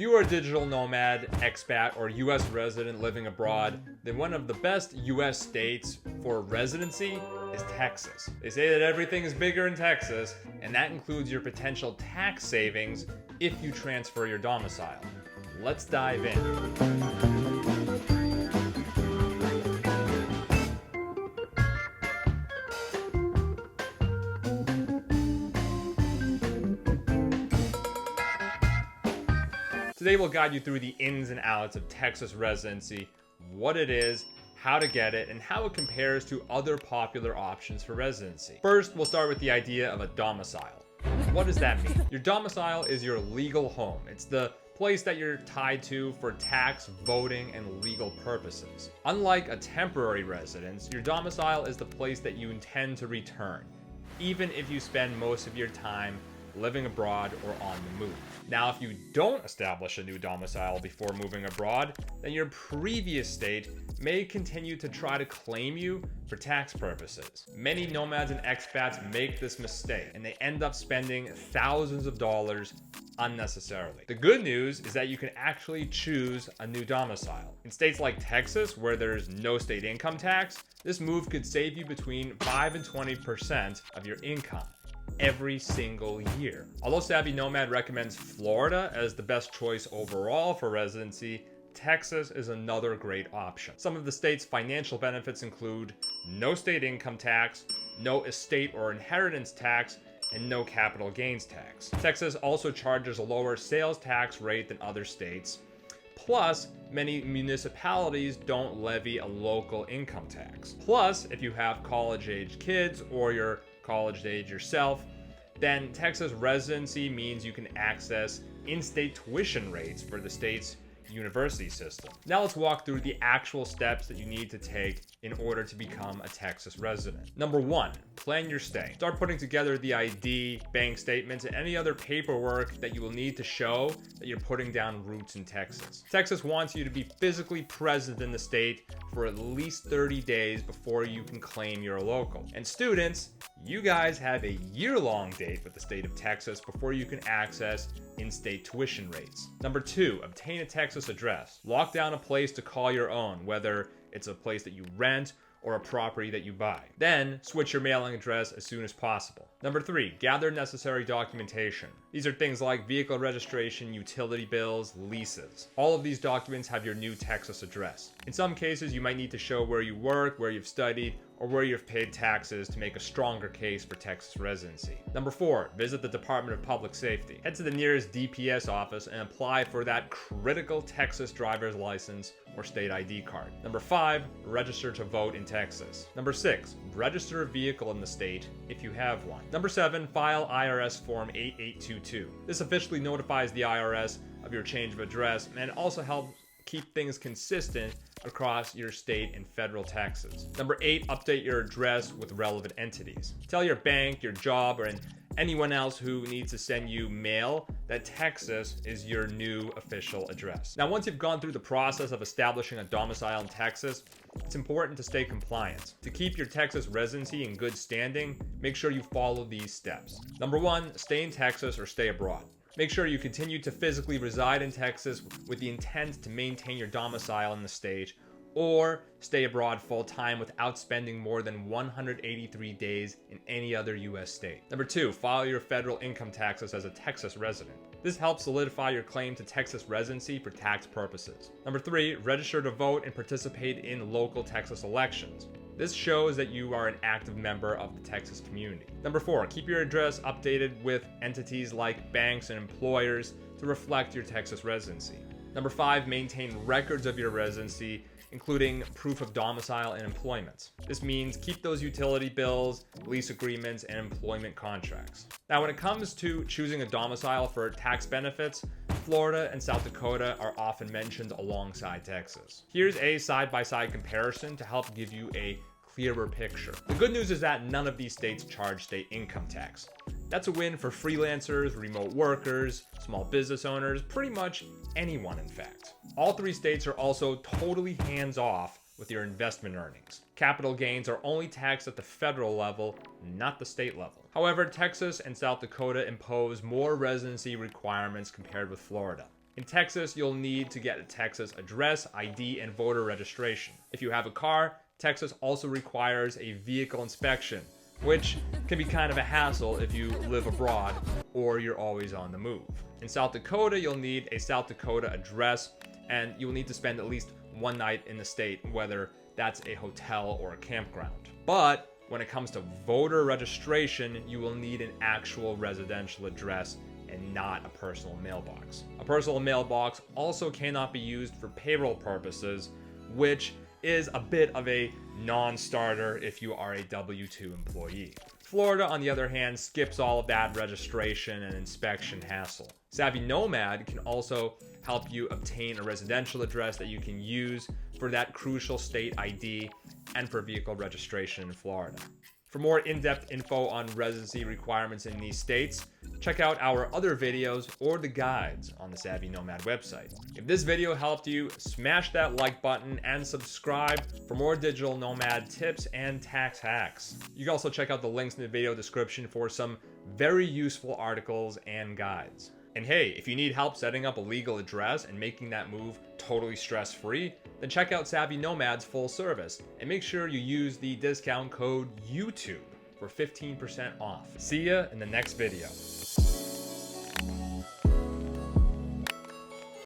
If you are a digital nomad, expat, or US resident living abroad, then one of the best US states for residency is Texas. They say that everything is bigger in Texas, and that includes your potential tax savings if you transfer your domicile. Let's dive in. Today we'll guide you through the ins and outs of Texas residency, what it is, how to get it, and how it compares to other popular options for residency. First, we'll start with the idea of a domicile. What does that mean? Your domicile is your legal home. It's the place that you're tied to for tax, voting, and legal purposes. Unlike a temporary residence, your domicile is the place that you intend to return, even if you spend most of your time living abroad or on the move. Now, if you don't establish a new domicile before moving abroad, then your previous state may continue to try to claim you for tax purposes. Many nomads and expats make this mistake, and they end up spending thousands of dollars unnecessarily. The good news is that you can actually choose a new domicile. In states like Texas, where there's no state income tax, this move could save you between 5 and 20% of your income every single year. Although Savvy Nomad recommends Florida as the best choice overall for residency, Texas is another great option. Some of the state's financial benefits include no state income tax, no estate or inheritance tax, and no capital gains tax. Texas also charges a lower sales tax rate than other states. Plus, many municipalities don't levy a local income tax. Plus, if you have college-age kids or you're college age yourself, then Texas residency means you can access in-state tuition rates for the state's university system. Now let's walk through the actual steps that you need to take in order to become a Texas resident. Number 1, plan your stay. Start putting together the ID, bank statements, and any other paperwork that you will need to show that you're putting down roots in Texas. Texas wants you to be physically present in the state for at least 30 days before you can claim you're a local. And students, you guys have a year-long date with the state of Texas before you can access in-state tuition rates. Number 2, obtain a Texas address. Lock down a place to call your own, whether it's a place that you rent or a property that you buy. Then, switch your mailing address as soon as possible. Number 3, gather necessary documentation. These are things like vehicle registration, utility bills, leases. All of these documents have your new Texas address. In some cases, you might need to show where you work, where you've studied, or where you've paid taxes to make a stronger case for Texas residency. Number 4, visit the Department of Public Safety. Head to the nearest DPS office and apply for that critical Texas driver's license or state ID card. Number 5, register to vote in Texas. Number 6, register a vehicle in the state if you have one. Number 7, file IRS Form 8822. This officially notifies the IRS of your change of address and also helps keep things consistent across your state and federal taxes. Number 8, update your address with relevant entities. Tell your bank, your job, or anyone else who needs to send you mail that Texas is your new official address. Now, once you've gone through the process of establishing a domicile in Texas, it's important to stay compliant. To keep your Texas residency in good standing, make sure you follow these steps. Number 1, stay in Texas or stay abroad. Make sure you continue to physically reside in Texas with the intent to maintain your domicile in the state, or stay abroad full-time without spending more than 183 days in any other U.S. state. Number 2, file your federal income taxes as a Texas resident. This helps solidify your claim to Texas residency for tax purposes. Number 3, register to vote and participate in local Texas elections. This shows that you are an active member of the Texas community. Number 4, keep your address updated with entities like banks and employers to reflect your Texas residency. Number 5, maintain records of your residency, including proof of domicile and employment. This means keep those utility bills, lease agreements, and employment contracts. Now, when it comes to choosing a domicile for tax benefits, Florida and South Dakota are often mentioned alongside Texas. Here's a side-by-side comparison to help give you a clearer picture. The good news is that none of these states charge state income tax. That's a win for freelancers, remote workers, small business owners, pretty much anyone in fact. All 3 states are also totally hands-off with your investment earnings. Capital gains are only taxed at the federal level, not the state level. However, Texas and South Dakota impose more residency requirements compared with Florida. In Texas, you'll need to get a Texas address, ID, and voter registration. If you have a car, Texas also requires a vehicle inspection, which can be kind of a hassle if you live abroad or you're always on the move. In South Dakota, you'll need a South Dakota address, and you'll need to spend at least one night in the state, whether that's a hotel or a campground. But when it comes to voter registration, you will need an actual residential address and not a personal mailbox. A personal mailbox also cannot be used for payroll purposes, which is a bit of a non-starter if you are a W-2 employee. Florida, on the other hand, skips all of that registration and inspection hassle. Savvy Nomad can also help you obtain a residential address that you can use for that crucial state ID and for vehicle registration in Florida. For more in-depth info on residency requirements in these states, check out our other videos or the guides on the Savvy Nomad website. If this video helped you, smash that like button and subscribe for more digital nomad tips and tax hacks. You can also check out the links in the video description for some very useful articles and guides. And hey, if you need help setting up a legal address and making that move totally stress-free, then check out Savvy Nomad's full service and make sure you use the discount code YouTube for 15% off. See ya in the next video.